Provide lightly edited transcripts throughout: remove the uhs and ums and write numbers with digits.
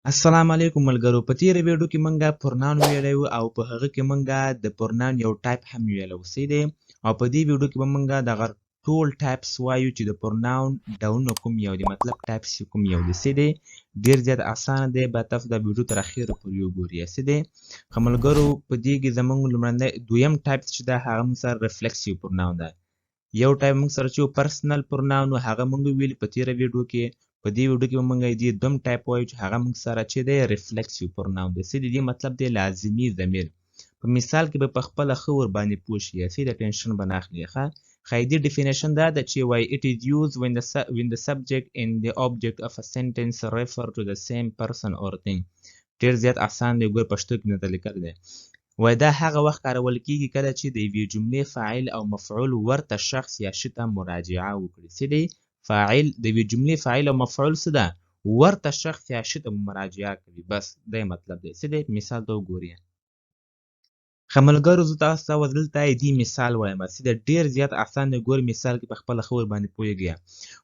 السلام علیکم ملګرو. په تېره ویډیو کې مونږه پروناون ویلی و او په هغه کې مونږه د پروناون یو ټایپ هم ویلی و دی او په دې ویډیو کې به مونږه دغه ټول ټایپس وایو چې د پروناون ډولونه کوم یو دي، مطلب ټایپس یې کوم یو دی. ډېر زیات اسانه دی، باید تاسو دا ویډیو تر اخره پورې وګورئ. ښه ملګرو، په دې کې زموږ لومړنی دویم ټایپ چې ده هغه موږ سره ریفلیکسیو پروناون ده. یو ټایپ موږ سره چې پرسنل پروناون و هغه موږ ویلي په تېره ویډیو کې. په دې ویډیو کې به موږ دې دوم ټایپ وایو چې هغه موږ سره چې دی ریفلیکسیو پروناون دی. د دې مطلب دی لازمي ضمیر. په مثال کې به په خپله ښه ورباندې پوه شئ، د ټینشن به نه اخلئ. ښایي دې ډیفینیشن دا ده چې وایي it is used when the subject and the object of a sentence refer to the same person or thing. ډېر زیات اسان دی، ګور پښتو کې مې درته لیکلی دی. وایي دا هغه وخت کارول کیږي کله چې د یوې جملې فاعل او مفعول ورته شخص یا شي ته مراجعه وکړي. څه دی؟ فاعل د یوې جملې فاعل او مفعول څه ده؟ ورته شخص یا شي ته مراجعه کوي. بس دا مطلب دی. څه دی؟ مثال ته وګورئ. ښه ملګرو، زه تاسو ته دلته دې مثال وایم. ډېر زیات اسان دی. ګورئ مثال کې په خپله ښه ورباندې پوهېږئ.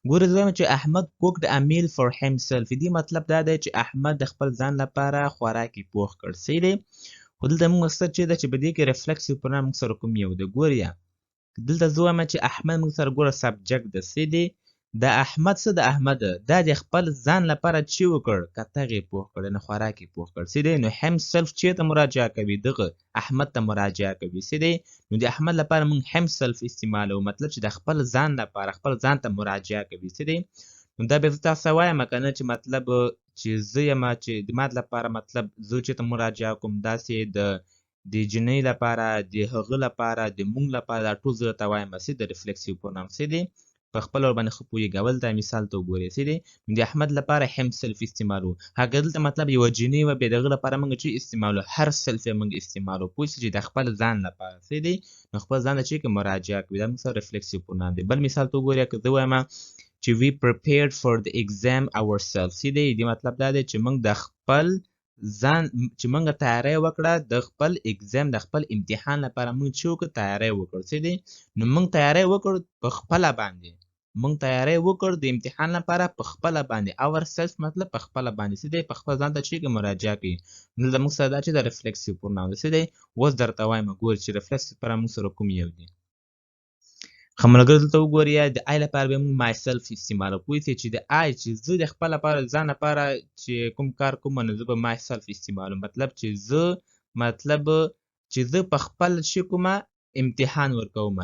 ګورئ زه وایم چې احمد cooked a meal for himself. دې مطلب دا دی چې احمد د خپل ځان لپاره خوراکي پوخ کړ. څه دی؟ خو دلته موږ مقصد چې ده چې په دې کې ریفلیکسیو پروناون موږ سره کوم یو دی؟ ګورئ دلته زه وایم چې احمد موږ سره ګوره سبجکت ده. څه دی؟ د احمد څه د احمد دا د خپل ځان لپاره چې وکړ کتغ یې پوخ کړ، نه خوراک یې پوخ کړ. څه دی؟ نو هم سلف چېرته مراجعه کوي؟ دغه احمد ته مراجعه کوي. څه دی؟ نو د احمد لپاره موږ هم سلف استعمالوو، مطلب چې د خپل ځان لپاره خپل ځان ته مراجعه کوي. څه دی؟ نو دا بیا زه تاسو ته وایم که نه چې مطلب چې زه یم چې د ما لپاره مطلب زه چېرته مراجعه کوم، داسې د جنۍ لپاره، د هغه لپاره، د مونږ لپاره، دا ټول زه درته وایم د ریفلیکسیو پروناون. څه دی؟ په خپله ورباندې ښه پوهېږئ. اول دا مثال ته وګورئ. څه دی؟ د احمد لپاره هم سلف استعمالوو. هغه دلته مطلب یوه جنۍ وه، بیا د هغه لپاره موږ چې استعمالوو هر سلف یې موږ استعمالوو. پوه شئ چې د خپل ځان لپاره. څه دی؟ نو خپل ځان ته چې مراجعه کوي، دا موږ سره ریفلیکسیو پروناون دی. بل مثال ته وګورئ. که زه وایم چې we prepared for the exam ourselves. څه دی؟ دې مطلب دا دی چې موږ د خپل ځان چې موږ تیاری وکړه د خپل اګزام د خپل امتحان لپاره موږ چې وکړو تیاری وکړ. څه دی؟ نو موږ تیاری وکړ په خپله باندې. موږ تیاری وکړ د امتحان لپاره په خپله باندې. اور سلف مطلب په خپله باندې. څه دی؟ په خپل ځان ته چې مراجعه کوي. نو د موږ سره دا چې د ریفلیکسیو پروناون دی. څه دی؟ اوس درته وایم ګورئ چې ریفلیکسیو پروناون موږ سره کوم یو دی. ښه ملګرو دلته وګورئ د آی لپاره به موږ مای سلف استعمالوو. پوه شئ چې د آی چې زه د خپل لپاره ځان لپاره چې کوم کار کوم نو زه به مای سلف استعمالوم. مطلب چې زه په خپل شي کومه امتحان ورکوم.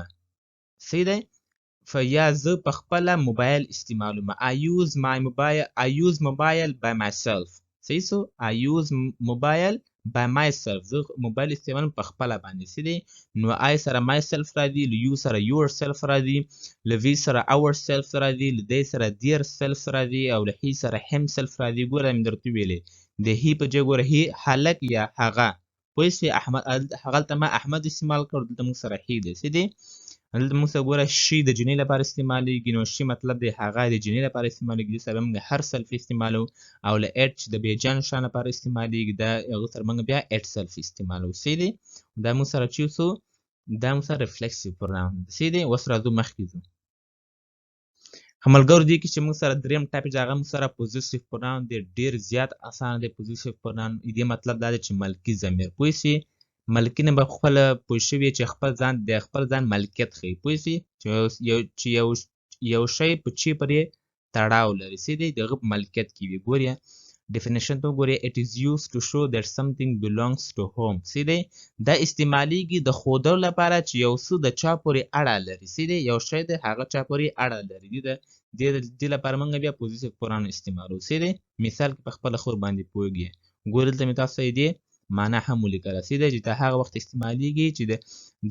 صحیح دی؟ یا زه په خپله موبایل استعمالوم. I use mobile by myself. صحیح سو؟ I use mobile by myself. زه موبایل استعمالوم په خپله باندې. څه دی؟ نو I سره myself راځي، له you سره yourself راځي، له we سره ourself راځي، له they سره their self راځي، او له he سره himself راځي. ګوره مې درته ویلې د he په ځای ګوره he هلک یا هغه. پوه شئ؟ هغلته ما احمد استعمال کړ، دلته موږ سره he دی. څه دی؟ دلته موږ سره ګوره شي د جنۍ لپاره استعمالیږي. نو شي مطلب دی هغه د جنۍ لپاره استعمالیږي. دې سره موږ هر سلف استعمالوو. او له اټ چې د بیجانو شیانو لپاره استعمالیږي، دا هغه سره موږ بیا اټ سلف استعمالوو. څه دی؟ دا موږ سره چې څو دا موږ سره ریفلیکسیو پروناون دی. څه دی؟ اوس راځو مخکې ځو. ښه ملګرو دې کې چې موږ سره دریم ټایپ چې هغه موږ سره پوزیسیو پروناون دی. ډېر زیات اسانه دی پوزیسیو پروناون. دې مطلب دا دی چې ملکي ضمیر. پوه شئ؟ ملکي نه به خپله پوه شوي چې خپل ځان ملکیت ښیي. پوه شئ؟ چې یو شی په چی پورې تړاو لري. څه دی؟ د هغه په ملکیت کې وي. ګورئ ډیفینیشن ته وګورئ. it is used to show that something belongs to whom. څه دی؟ دا استعمالیږي د ښودلو لپاره چې یو څه د چا پورې اړه لري. څه دی؟ یو شی دی هغه چا پورې اړه لري. دې لپاره موږ بیا پوزیسیو پروناون استعمالوو. څه دی؟ مثال کې په خپله ښه ورباندې پوهېږئ. ګورئ دلته مې تاسو ته دې معنا هم ولیکله. څه دی؟ چې دا هغه وخت استعمالیږي چې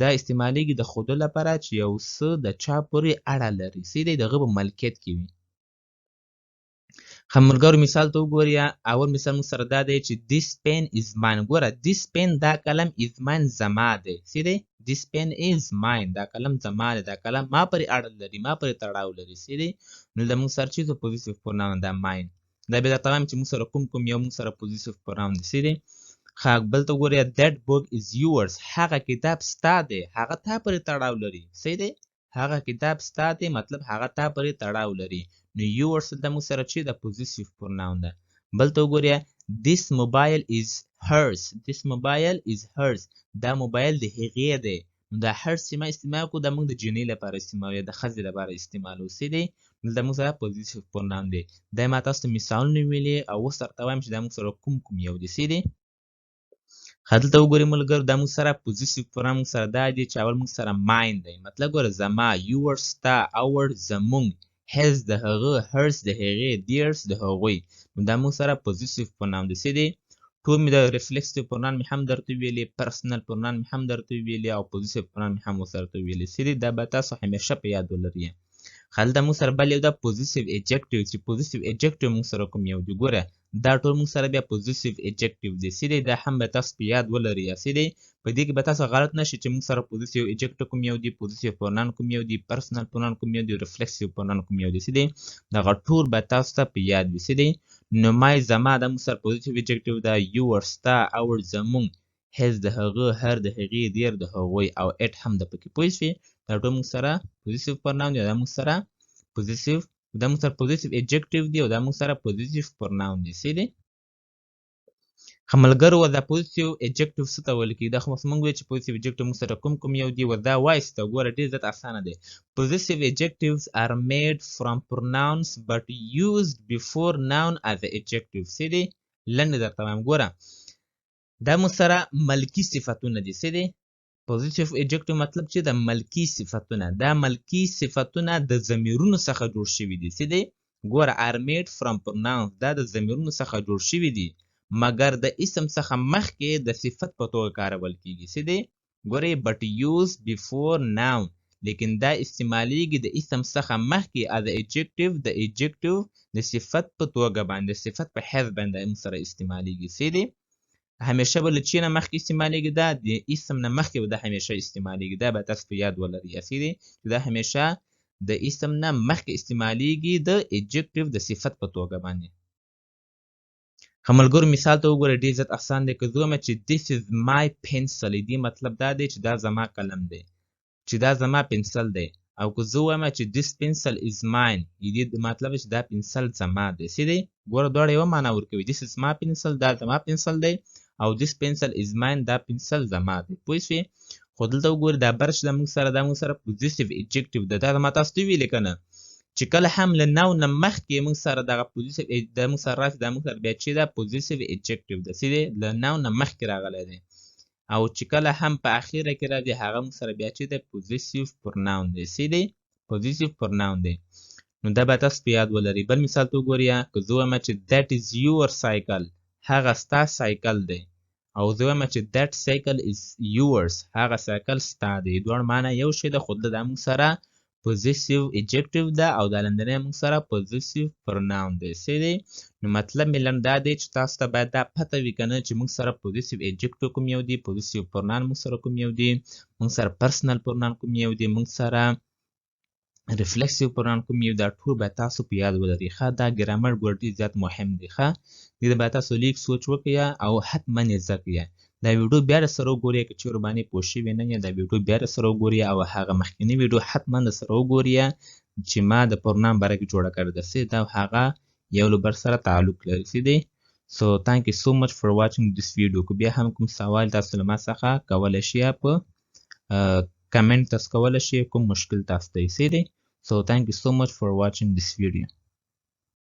دا استعمالیږي د ښودلو لپاره چې یو څه د چا پورې اړه لري. څه دی؟ د هغه په ملکیت کې وي. ښه ملګرو مثال ته وګورئ. اول مثال موږ سره دا دی چې this pen is mine. ګوره this pen دا قلم is mine زما دی. څه دی؟ this pen is mine دا قلم زما دی. دا قلم ما پورې اړه لري، ما پورې تړاو لري. څه دی؟ نو دا موږ سره چې پوزیسیو پروناون دا mine. دا بیا درته وایم چې موږ سره کوم یو موږ سره پوزیسیو پروناون دی. څه دی؟ ښه بل ته وګورئ. that book is yours. هغه کتاب ستا دی، هغه تا پورې تړاو لري. څه دی؟ هغه کتاب ستا دی مطلب هغه تا پورې تړاو لري. نو yours دلته موږ سره چې د پوزیسیو پروناون ده. بل ته وګورئ. this mobile is hers. this mobile is hers. دا موبایل د هغې دی. دا hers چې ما استعمال کړو دا موږ د جنۍ لپاره استعمالوو، د ښځې لپاره استعمالوو. څه دی؟ دلته موږ سره پوزیټیو پروناون دی. دا ما تاسو ته مثالونه ویلي او اوس درته وایم چې دا موږ سره کوم یو دی. څه دی؟ دلته وګورئ ملګرو، دا موږ سره پوزیټیو پروناون موږ سره دا دی چې اول موږ سره ماین دی. مطلب ګوره زما، یور، ستا، اور، زموږ، his د هغه، hers د هغې، theirs د هغوی. نو دا موږ سره پوزیټیو پروناون دی. څه دی؟ ټول مې د ریفلیکسیو پروناون مې هم درته ویلي، پرسنل پروناون مې هم درته ویلي او پوزیټیو پروناون مې هم ورته ویلي. څه دی؟ دا به تاسو همیشه په یاد ولرئ. دلته موږ سره بل یو دا پوزیټیو ایجکټیو چې پوزیټیو ایجکټیو موږ سره کوم یو دی؟ ګوره دا ټول موږ سره بیا پوزیټیو ایجکټیو دی. څه دی؟ دا هم به تاسو په یاد ولرئ. څه دی؟ په دې کې به تاسو غلط نشئ چې موږ سره پوزیټیو ایجکټیو کوم یو دی، پوزیټیو پروناون کوم یو دی، پرسنل پروناون کوم یو دی، ریفلیکسیو پروناون کوم یو دی. څه دی؟ دغه ټول به تاسو ته په یاد وي. څه دی؟ نو مای زما دا موږ سره پوزیټیو ایجکټیو ده، یور، ستا، اور، زموږ، his د هغه، her د هغې، their د هغوی او it هم د پکې. پوه شوې؟ دا ټول موږ سره پوزیټیو پروناون دی. دا موږ سره پوزیټیو ایجکټیو دی او دا موږ سره پوزیټیو پروناون دی. څه دی؟ ملګرو دا پوزیټیو ایجکټیو څه ته ویل کېږي؟ دا خو موږ وایو چې پوزیټیو ایجکټیو موږ سره کوم یو دی. دا وایسته ګوره ډېر زیات اسانه دی. Possessive adjectives are made from pronouns but used before noun as an adjective. څه دی؟ لنډ درته وایم ګوره دا موږ سره ملکي صفتونه دي. څه دی؟ پوزیټیو ایجکټیو مطلب چې د ملکي صفتونه، دا ملکي صفتونه د ضمیرونو څخه جوړ شوي دي. څه دی؟ ګوره are made from pronouns دا د ضمیرونو څخه جوړ شوي دي مګر د اسم څخه مخکې د صفت په توګه کارول کیږي. څه دی؟ ګورئ but used before noun لیکن دا استعمالیږي د اسم څخه مخکې as adjective د adjective د صفت په توګه باندې، صفت په حیث باندې موږ سره استعمالیږي. څه دی؟ همیشه به له چی نه مخکې استعمالیږي؟ دا د اسم نه مخکې به دا همیشه استعمالیږي. دا به تاسو په یاد ولرئ. څه دی؟ دا همیشه د اسم نه مخکې استعمالیږي د adjective د صفت په توګه باندې. ملګرو مثال ته وګورئ ډېر زیات اسان دی. که زه ووایم چې this is my pencil دې مطلب دا دی چې دا زما قلم دی، چې دا زما پنسل دی. او که زه ووایم چې this pencil is mine دې مطلب چې دا پنسل زما دی. څه دی؟ ګوره دواړه یوه معنا ورکوي. this is my pencil دا زما پنسل دی او this pencil is mine دا پنسل زما دی. پوه شوې؟ خو دلته وګورئ دا برش د موږ سره پوزیټیو ایجکټیو ده. دا ما تاسو ته ویلې که نه چې کله هم له نو نه مخکې موږ سره دغه پوزیټیو د موږ سره راشي دا موږ سره بیا چې دا پوزیټیو ایجکټیو ده. څه دی؟ له نو نه مخکې راغلی دی. او چې کله هم په اخیره کې راځي هغه موږ سره بیا چې دی پوزیټیو پروناون دی. څه دی؟ پوزیټیو پروناون دی. نو دا به تاسو په یاد ولرئ. بل مثال ته وګورئ که زه ووایم چې that is your cycle هغه ستا سایکل دی او زه وایم چې that cycle is yours هغه سایکل ستا دی. دواړه معنا یو شی ده خو دا موږ سره پوزیټیو ایجکټیو ده او دا لنډنی موږ سره پوزیټیو پروناون دی. څه دی؟ نو مطلب مې لنډ دا دی چې تاسو ته باید دا پته وي که نه چې موږ سره پوزیټیو ایجکټیو کوم یو دی، پوزیټیو پروناون موږ سره کوم یو دی، موږ سره پرسنل پروناون کوم یو دی، موږ سره ریفلیکسیو پروناون کوم یو. دا ټول باید تاسو په یاد ولرئ. ښه دا ګرامر ګور ډېر زیات مهم دی. ښه دې باید تاسو لیک سوچ وکړئ او حتما یې زده کړئ. دا ویډیو بیا سره وګورئ که چېرې باندې پوه شوي نه یې دا ویډیو بیا سره وګورئ او هغه مخکینی ویډیو حتما سره وګورئ چې ما د پروناون باره کې جوړه کړې ده. څه دا هغه یو له بل سره تعلق لري. څه دی؟ So thank you so much for watching this video. که بیا هم کوم سوال تاسو له ما څخه کولی شئ په کمنټ تاسو کولی شئ کوم مشکل تاسو ته یې. څه دی؟ So thank you so much for watching this video.